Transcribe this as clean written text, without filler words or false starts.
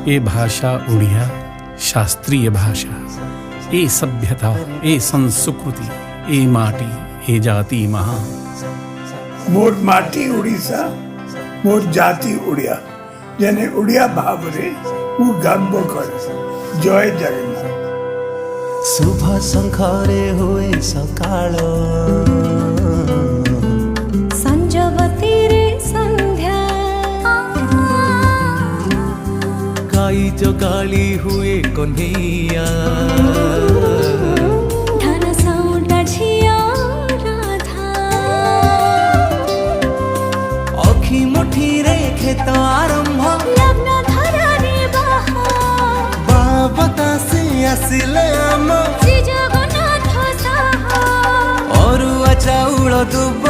ए भाषा उड़िया शास्त्रीय भाषा, ए सभ्यता, ए संस्कृति, ए माटी, ए जाति महा। मोर माटी उड़ीसा, मोर जाति उड़िया, जेने उड़िया भावरे मु गर्व करे। जय जगन्नाथ। शुभ शंखरे हुए सकाळ, संजवती रे संध्या, गाई जगाली हुए कन्हैया, धन सौंड झिया राधा, अखी मुठी रे खेत आरंभ, लग्न धरा रे बाहा, बतासे आसिले आम श्री जगन्नाथ साहा, अरुआ चाउल दुब